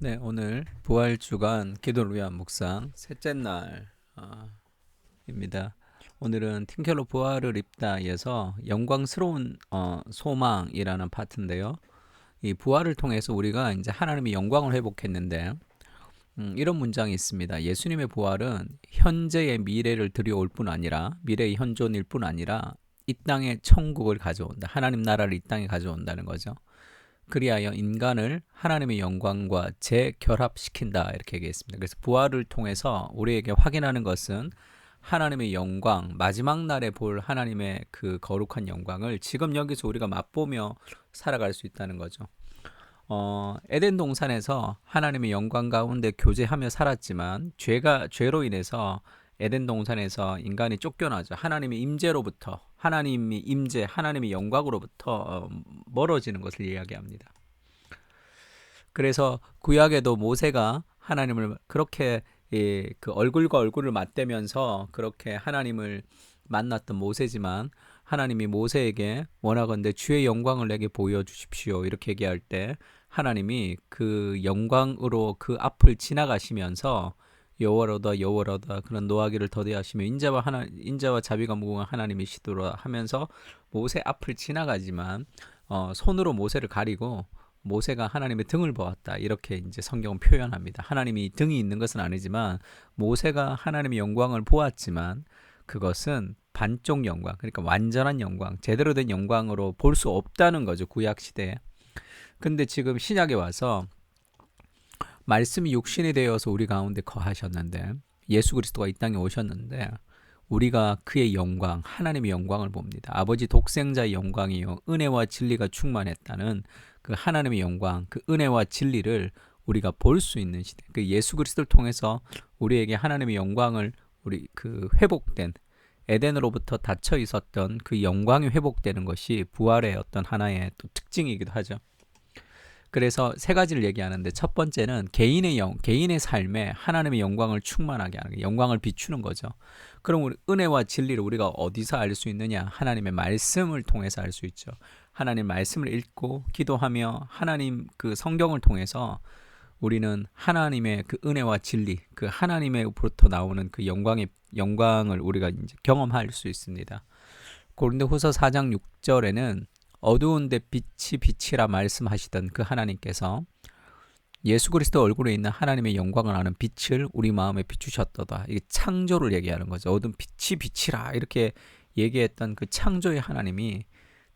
네, 오늘 부활주간 기도를 위한 묵상 셋째 날입니다. 오늘은 팀켈러 부활을 입다에서 영광스러운 소망이라는 파트인데요. 이 부활을 통해서 우리가 이제 하나님의 영광을 회복했는데 이런 문장이 있습니다. 예수님의 부활은 현재의 미래를 들여올 뿐 아니라 미래의 현존일 뿐 아니라 이 땅에 천국을 가져온다. 하나님 나라를 이 땅에 가져온다는 거죠. 그리하여 인간을 하나님의 영광과 재결합시킨다 이렇게 얘기했습니다. 그래서 부활을 통해서 우리에게 확인하는 것은 하나님의 영광, 마지막 날에 볼 하나님의 그 거룩한 영광을 지금 여기서 우리가 맛보며 살아갈 수 있다는 거죠. 에덴 동산에서 하나님의 영광 가운데 교제하며 살았지만 죄로 인해서 에덴 동산에서 인간이 쫓겨나죠. 하나님의 임재로부터, 하나님의 임재, 하나님의 영광으로부터 멀어지는 것을 이야기합니다. 그래서 구약에도 모세가 하나님을 그렇게 그 얼굴과 얼굴을 맞대면서 그렇게 하나님을 만났던 모세지만 하나님이 모세에게 원하건대 주의 영광을 내게 보여주십시오 이렇게 얘기할 때 하나님이 그 영광으로 그 앞을 지나가시면서 여호와로다 그런 노하기를 더디하시며 인자와 자비가 무궁한 하나님이시도록 하면서 모세 앞을 지나가지만 손으로 모세를 가리고 모세가 하나님의 등을 보았다 이렇게 이제 성경은 표현합니다. 하나님이 등이 있는 것은 아니지만 모세가 하나님의 영광을 보았지만 그것은 반쪽 영광, 그러니까 완전한 영광, 제대로 된 영광으로 볼 수 없다는 거죠, 구약 시대에. 근데 지금 신약에 와서 말씀이 육신이 되어서 우리 가운데 거하셨는데 예수 그리스도가 이 땅에 오셨는데 우리가 그의 영광, 하나님의 영광을 봅니다. 아버지 독생자의 영광이요 은혜와 진리가 충만했다는 그 하나님의 영광, 그 은혜와 진리를 우리가 볼 수 있는 시대. 그 예수 그리스도를 통해서 우리에게 하나님의 영광을 우리 그 회복된 에덴으로부터 닫혀 있었던 그 영광이 회복되는 것이 부활의 어떤 하나의 또 특징이기도 하죠. 그래서 세 가지를 얘기하는데 첫 번째는 개인의 삶에 하나님의 영광을 충만하게 하는 거, 영광을 비추는 거죠. 그럼 우리 은혜와 진리를 우리가 어디서 알 수 있느냐? 하나님의 말씀을 통해서 알 수 있죠. 하나님 말씀을 읽고 기도하며 하나님 그 성경을 통해서 우리는 하나님의 그 은혜와 진리, 그 하나님의로부터 나오는 그 영광을 우리가 이제 경험할 수 있습니다. 고린도후서 4장 6절에는 어두운데 빛이라 말씀하시던 그 하나님께서 예수 그리스도 얼굴에 있는 하나님의 영광을 아는 빛을 우리 마음에 비추셨도다. 이게 창조를 얘기하는 거죠. 어두운 빛이라 이렇게 얘기했던 그 창조의 하나님이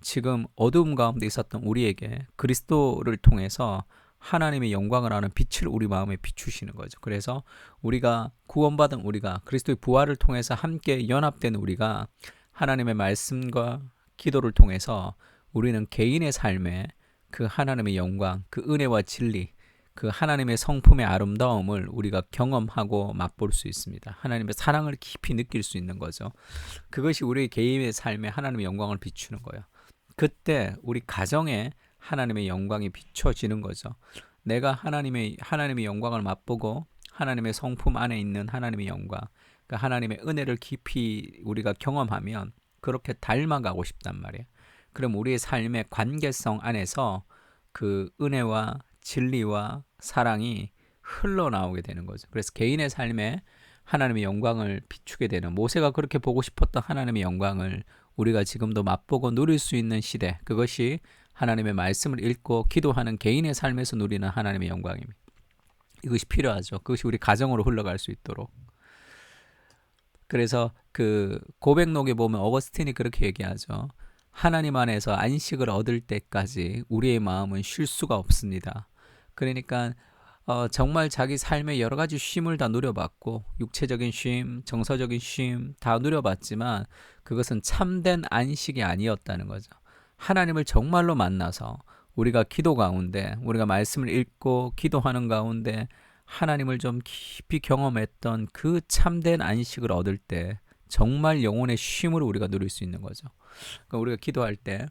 지금 어두움 가운데 있었던 우리에게 그리스도를 통해서 하나님의 영광을 아는 빛을 우리 마음에 비추시는 거죠. 그래서 우리가 구원받은 우리가 그리스도의 부활을 통해서 함께 연합된 우리가 하나님의 말씀과 기도를 통해서 우리는 개인의 삶에 그 하나님의 영광, 그 은혜와 진리, 그 하나님의 성품의 아름다움을 우리가 경험하고 맛볼 수 있습니다. 하나님의 사랑을 깊이 느낄 수 있는 거죠. 그것이 우리 개인의 삶에 하나님의 영광을 비추는 거예요. 그때 우리 가정에 하나님의 영광이 비춰지는 거죠. 내가 하나님의 영광을 맛보고 하나님의 성품 안에 있는 하나님의 영광, 그 하나님의 은혜를 깊이 우리가 경험하면 그렇게 닮아가고 싶단 말이에요. 그럼 우리의 삶의 관계성 안에서 그 은혜와 진리와 사랑이 흘러나오게 되는 거죠. 그래서 개인의 삶에 하나님의 영광을 비추게 되는 모세가 그렇게 보고 싶었던 하나님의 영광을 우리가 지금도 맛보고 누릴 수 있는 시대, 그것이 하나님의 말씀을 읽고 기도하는 개인의 삶에서 누리는 하나님의 영광입니다. 이것이 필요하죠. 그것이 우리 가정으로 흘러갈 수 있도록. 그래서 그 고백록에 보면 어거스틴이 그렇게 얘기하죠. 하나님 안에서 안식을 얻을 때까지 우리의 마음은 쉴 수가 없습니다. 그러니까 정말 자기 삶의 여러 가지 쉼을 다 누려봤고 육체적인 쉼, 정서적인 쉼 다 누려봤지만 그것은 참된 안식이 아니었다는 거죠. 하나님을 정말로 만나서 우리가 기도 가운데 우리가 말씀을 읽고 기도하는 가운데 하나님을 좀 깊이 경험했던 그 참된 안식을 얻을 때 정말 영혼의 쉼을 우리가 누릴 수 있는 거죠. 그러니까 우리가 기도할 때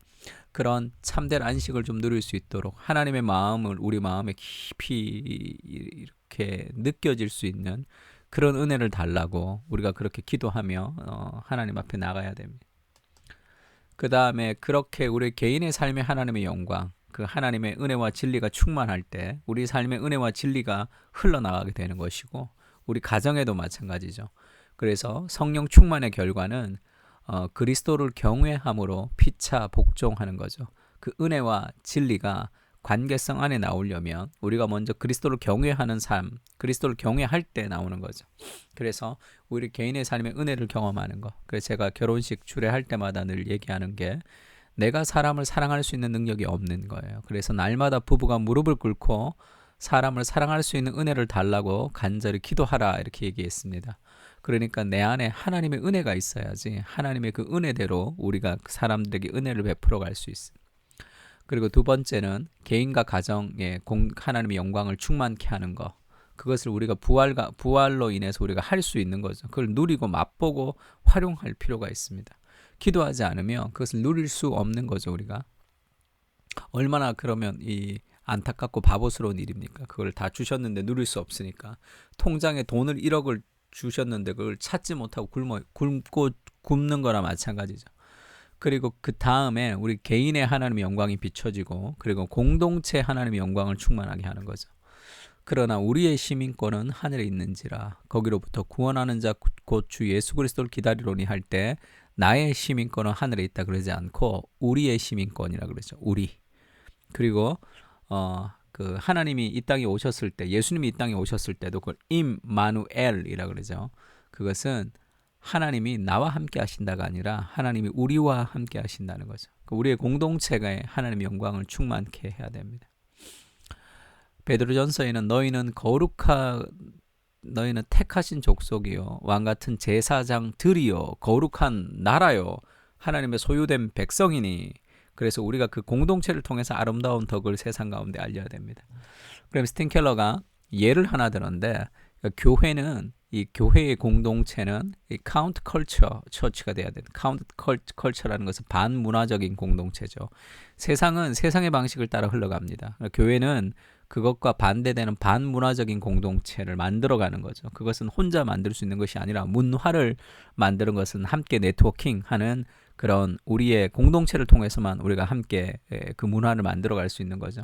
그런 참된 안식을 좀 누릴 수 있도록 하나님의 마음을 우리 마음에 깊이 이렇게 느껴질 수 있는 그런 은혜를 달라고 우리가 그렇게 기도하며 하나님 앞에 나가야 됩니다. 그 다음에 그렇게 우리 개인의 삶의 하나님의 영광, 그 하나님의 은혜와 진리가 충만할 때 우리 삶의 은혜와 진리가 흘러나가게 되는 것이고 우리 가정에도 마찬가지죠. 그래서 성령 충만의 결과는 그리스도를 경외함으로 피차 복종하는 거죠. 그 은혜와 진리가 관계성 안에 나오려면 우리가 먼저 그리스도를 경외하는 삶, 그리스도를 경외할 때 나오는 거죠. 그래서 우리 개인의 삶의 은혜를 경험하는 거. 그래서 제가 결혼식 주례할 때마다 늘 얘기하는 게 내가 사람을 사랑할 수 있는 능력이 없는 거예요. 그래서 날마다 부부가 무릎을 꿇고 사람을 사랑할 수 있는 은혜를 달라고 간절히 기도하라 이렇게 얘기했습니다. 그러니까 내 안에 하나님의 은혜가 있어야지 하나님의 그 은혜대로 우리가 사람들에게 은혜를 베풀어 갈 수 있습니다. 그리고 두 번째는 개인과 가정에 하나님의 영광을 충만케 하는 것. 그것을 우리가 부활로 인해서 우리가 할 수 있는 거죠. 그걸 누리고 맛보고 활용할 필요가 있습니다. 기도하지 않으면 그것을 누릴 수 없는 거죠, 우리가. 얼마나 그러면 이 안타깝고 바보스러운 일입니까? 그걸 다 주셨는데 누릴 수 없으니까. 통장에 돈을 1억을 주셨는데 그걸 찾지 못하고 굶는 거나 마찬가지죠. 그리고 그 다음에 우리 개인의 하나님의 영광이 비춰지고 그리고 공동체 하나님의 영광을 충만하게 하는 거죠. 그러나 우리의 시민권은 하늘에 있는지라 거기로부터 구원하는 자 곧 주 예수 그리스도를 기다리로니 할 때 나의 시민권은 하늘에 있다 그러지 않고 우리의 시민권이라 그러죠. 우리. 그리고 그 하나님이 이 땅에 오셨을 때 예수님이 이 땅에 오셨을 때도 그걸 임마누엘이라 그러죠. 그것은 하나님이 나와 함께 하신다가 아니라 하나님이 우리와 함께 하신다는 거죠. 우리의 공동체가 하나님의 영광을 충만케 해야 됩니다. 베드로전서에는 너희는 택하신 족속이요 왕같은 제사장들이요 거룩한 나라요 하나님의 소유된 백성이니 그래서 우리가 그 공동체를 통해서 아름다운 덕을 세상 가운데 알려야 됩니다. 그럼 스틴켈러가 예를 하나 들었는데 교회는 이 교회의 공동체는 이 카운트 컬처 처치가 돼야 돼요. 카운트 컬처라는 것은 반문화적인 공동체죠. 세상은 세상의 방식을 따라 흘러갑니다. 교회는 그것과 반대되는 반문화적인 공동체를 만들어가는 거죠. 그것은 혼자 만들 수 있는 것이 아니라 문화를 만드는 것은 함께 네트워킹하는 그런 우리의 공동체를 통해서만 우리가 함께 그 문화를 만들어갈 수 있는 거죠.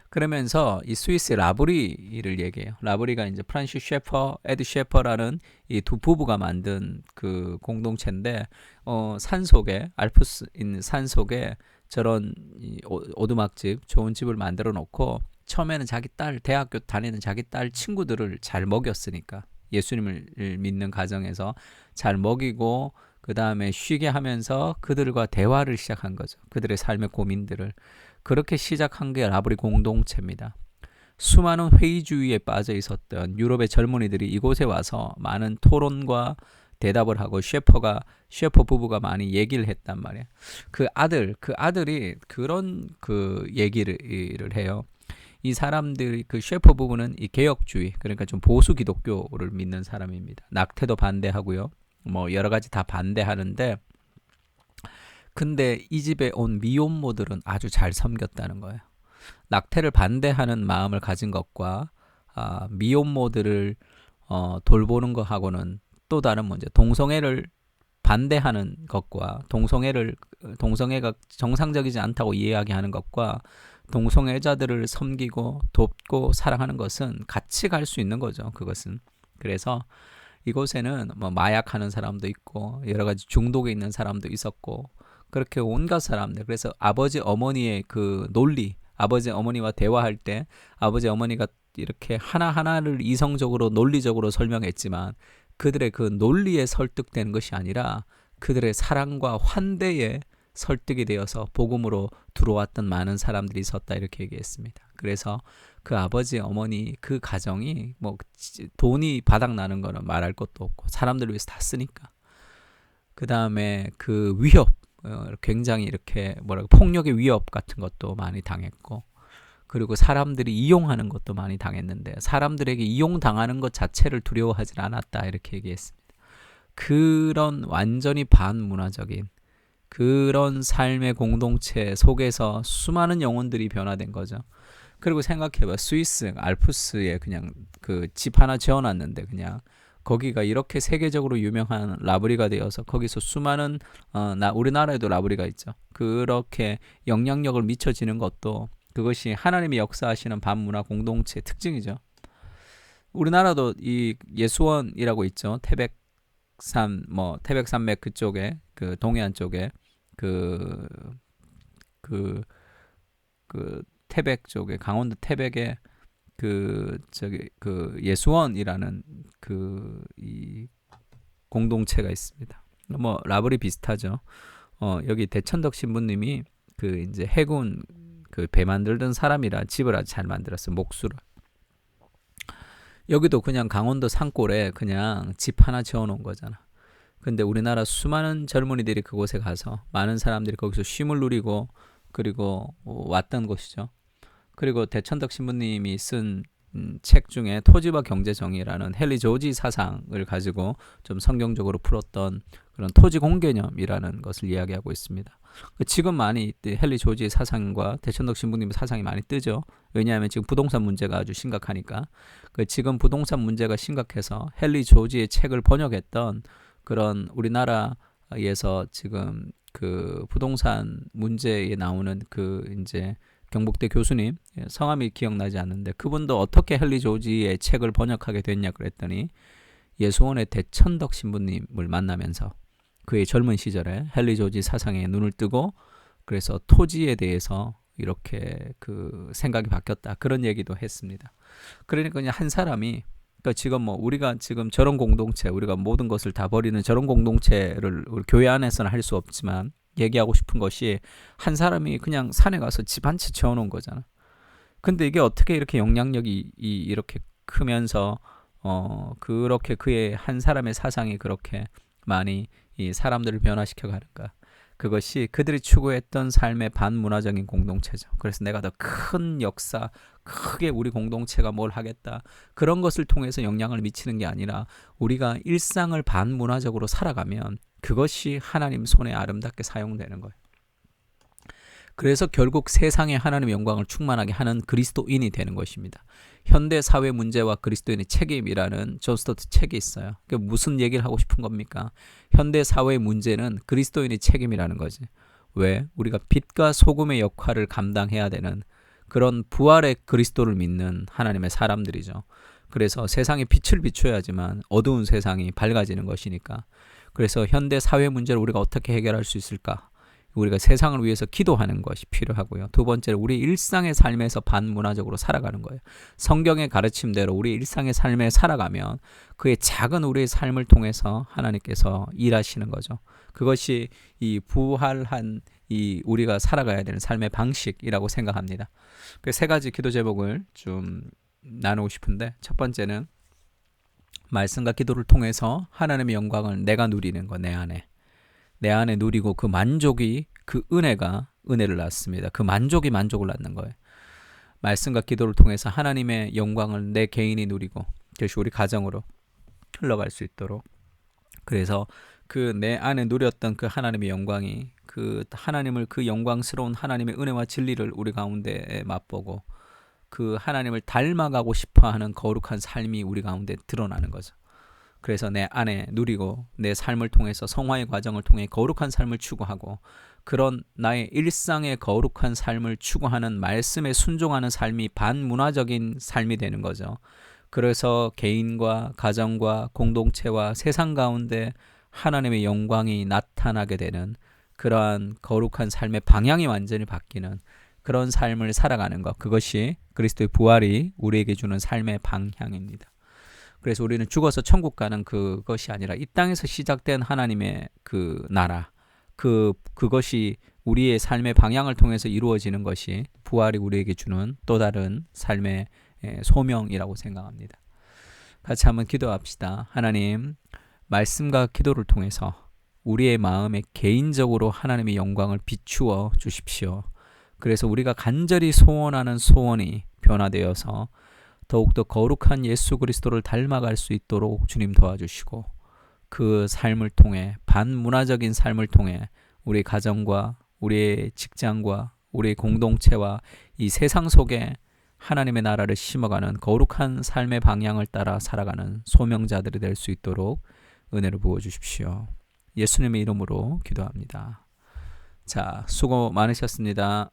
그러면서 이 스위스 라브리를 얘기해요. 라브리가 이제 프란시 셰퍼, 에드 셰퍼라는 이 두 부부가 만든 그 공동체인데 산속에 알프스 있는 산속에 저런 오두막집 좋은 집을 만들어 놓고 처음에는 자기 딸 대학교 다니는 자기 딸 친구들을 잘 먹였으니까 예수님을 믿는 가정에서 잘 먹이고 그 다음에 쉬게 하면서 그들과 대화를 시작한 거죠. 그들의 삶의 고민들을. 그렇게 시작한 게 라브리 공동체입니다. 수많은 회의주의에 빠져 있었던 유럽의 젊은이들이 이곳에 와서 많은 토론과 대답을 하고 셰퍼 부부가 많이 얘기를 했단 말이에요. 그 아들이 그런 그 얘기를 해요. 이 사람들이 그 셰퍼 부부는 이 개혁주의 그러니까 좀 보수 기독교를 믿는 사람입니다. 낙태도 반대하고요. 뭐 여러 가지 다 반대하는데 근데 이 집에 온 미혼모들은 아주 잘 섬겼다는 거예요. 낙태를 반대하는 마음을 가진 것과 미혼모들을 돌보는 것하고는 또 다른 문제. 동성애를 반대하는 것과 동성애가 정상적이지 않다고 이야기하는 것과 동성애자들을 섬기고 돕고 사랑하는 것은 같이 갈 수 있는 거죠. 그것은. 그래서 이곳에는 뭐 마약하는 사람도 있고 여러 가지 중독에 있는 사람도 있었고 그렇게 온갖 사람들. 그래서 아버지 어머니의 그 논리, 아버지 어머니와 대화할 때 아버지 어머니가 이렇게 하나하나를 이성적으로 논리적으로 설명했지만 그들의 그 논리에 설득되는 것이 아니라 그들의 사랑과 환대에 설득이 되어서 복음으로 들어왔던 많은 사람들이 있었다 이렇게 얘기했습니다. 그래서 그 아버지 어머니 그 가정이 뭐 돈이 바닥나는 거는 말할 것도 없고 사람들을 위해서 다 쓰니까 그 다음에 그 위협 굉장히 이렇게 폭력의 위협 같은 것도 많이 당했고 그리고 사람들이 이용하는 것도 많이 당했는데 사람들에게 이용당하는 것 자체를 두려워하지 않았다 이렇게 얘기했습니다. 그런 완전히 반문화적인 그런 삶의 공동체 속에서 수많은 영혼들이 변화된 거죠. 그리고 생각해봐. 스위스 알프스에 그냥 그 집 하나 지어놨는데 그냥 거기가 이렇게 세계적으로 유명한 라브리가 되어서 거기서 수많은 우리나라에도 라브리가 있죠. 그렇게 영향력을 미쳐지는 것도 그것이 하나님의 역사하시는 반문화 공동체의 특징이죠. 우리나라도 이 예수원이라고 있죠. 태백산맥 그쪽에 그 동해안 쪽에 그 태백 쪽에 강원도 태백에 그 예수원이라는 이 공동체가 있습니다. 뭐 라블이 비슷하죠. 여기 대천덕 신부님이 그 이제 해군 그 배 만들던 사람이라 집을 아주 잘 만들었어요. 목수를. 여기도 그냥 강원도 산골에 그냥 집 하나 지어놓은 거잖아. 근데 우리나라 수많은 젊은이들이 그곳에 가서 많은 사람들이 거기서 쉼을 누리고 그리고 왔던 곳이죠. 그리고 대천덕 신부님이 쓴 책 중에 토지와 경제정의라는 헨리 조지 사상을 가지고 좀 성경적으로 풀었던 그런 토지 공개념이라는 것을 이야기하고 있습니다. 지금 많이 헨리 조지 사상과 대천덕 신부님의 사상이 많이 뜨죠. 왜냐하면 지금 부동산 문제가 아주 심각하니까. 지금 부동산 문제가 심각해서 헨리 조지의 책을 번역했던 그런 우리나라에서 지금 그 부동산 문제에 나오는 그 이제 경북대 교수님, 성함이 기억나지 않는데 그분도 어떻게 헨리 조지의 책을 번역하게 됐냐 그랬더니 예수원의 대천덕 신부님을 만나면서 그의 젊은 시절에 헨리 조지 사상에 눈을 뜨고 그래서 토지에 대해서 이렇게 그 생각이 바뀌었다 그런 얘기도 했습니다. 그러니까 그냥 한 사람이 그러니까 지금 뭐 우리가 지금 저런 공동체 우리가 모든 것을 다 버리는 저런 공동체를 우리 교회 안에서는 할 수 없지만 얘기하고 싶은 것이 한 사람이 그냥 산에 가서 집 한 채 지어놓은 거잖아. 근데 이게 어떻게 이렇게 영향력이 이렇게 크면서 그렇게 그의 한 사람의 사상이 그렇게 많이 이 사람들을 변화시켜 가는가. 그것이 그들이 추구했던 삶의 반문화적인 공동체죠. 그래서 내가 더 큰 역사, 크게 우리 공동체가 뭘 하겠다. 그런 것을 통해서 영향을 미치는 게 아니라 우리가 일상을 반문화적으로 살아가면 그것이 하나님 손에 아름답게 사용되는 거예요. 그래서 결국 세상에 하나님의 영광을 충만하게 하는 그리스도인이 되는 것입니다. 현대 사회 문제와 그리스도인의 책임이라는 존 스토트 책이 있어요. 그게 무슨 얘기를 하고 싶은 겁니까? 현대 사회의 문제는 그리스도인의 책임이라는 거지. 왜? 우리가 빛과 소금의 역할을 감당해야 되는 그런 부활의 그리스도를 믿는 하나님의 사람들이죠. 그래서 세상에 빛을 비춰야지만 어두운 세상이 밝아지는 것이니까. 그래서 현대 사회 문제를 우리가 어떻게 해결할 수 있을까? 우리가 세상을 위해서 기도하는 것이 필요하고요. 두 번째로 우리 일상의 삶에서 반문화적으로 살아가는 거예요. 성경의 가르침대로 우리 일상의 삶에 살아가면 그의 작은 우리의 삶을 통해서 하나님께서 일하시는 거죠. 그것이 이 부활한 이 우리가 살아가야 되는 삶의 방식이라고 생각합니다. 그 세 가지 기도 제목을 좀 나누고 싶은데 첫 번째는 말씀과 기도를 통해서 하나님의 영광을 내가 누리는 거, 내 안에 누리고 그 만족이 그 은혜가 은혜를 낳습니다. 그 만족이 만족을 낳는 거예요. 말씀과 기도를 통해서 하나님의 영광을 내 개인이 누리고 그것이 우리 가정으로 흘러갈 수 있도록 그래서 그 내 안에 누렸던 그 하나님의 영광이 그 하나님을 그 영광스러운 하나님의 은혜와 진리를 우리 가운데 맛보고 그 하나님을 닮아가고 싶어하는 거룩한 삶이 우리 가운데 드러나는 거죠. 그래서 내 안에 누리고 내 삶을 통해서 성화의 과정을 통해 거룩한 삶을 추구하고 그런 나의 일상의 거룩한 삶을 추구하는 말씀에 순종하는 삶이 반문화적인 삶이 되는 거죠. 그래서 개인과 가정과 공동체와 세상 가운데 하나님의 영광이 나타나게 되는 그러한 거룩한 삶의 방향이 완전히 바뀌는 그런 삶을 살아가는 것. 그것이 그리스도의 부활이 우리에게 주는 삶의 방향입니다. 그래서 우리는 죽어서 천국 가는 그것이 아니라 이 땅에서 시작된 하나님의 그 나라, 그것이 우리의 삶의 방향을 통해서 이루어지는 것이 부활이 우리에게 주는 또 다른 삶의 소명이라고 생각합니다. 같이 한번 기도합시다. 하나님, 말씀과 기도를 통해서 우리의 마음에 개인적으로 하나님의 영광을 비추어 주십시오. 그래서 우리가 간절히 소원하는 소원이 변화되어서 더욱더 거룩한 예수 그리스도를 닮아갈 수 있도록 주님 도와주시고 그 삶을 통해 반문화적인 삶을 통해 우리 가정과 우리의 직장과 우리의 공동체와 이 세상 속에 하나님의 나라를 심어가는 거룩한 삶의 방향을 따라 살아가는 소명자들이 될 수 있도록 은혜를 부어주십시오. 예수님의 이름으로 기도합니다. 자, 수고 많으셨습니다.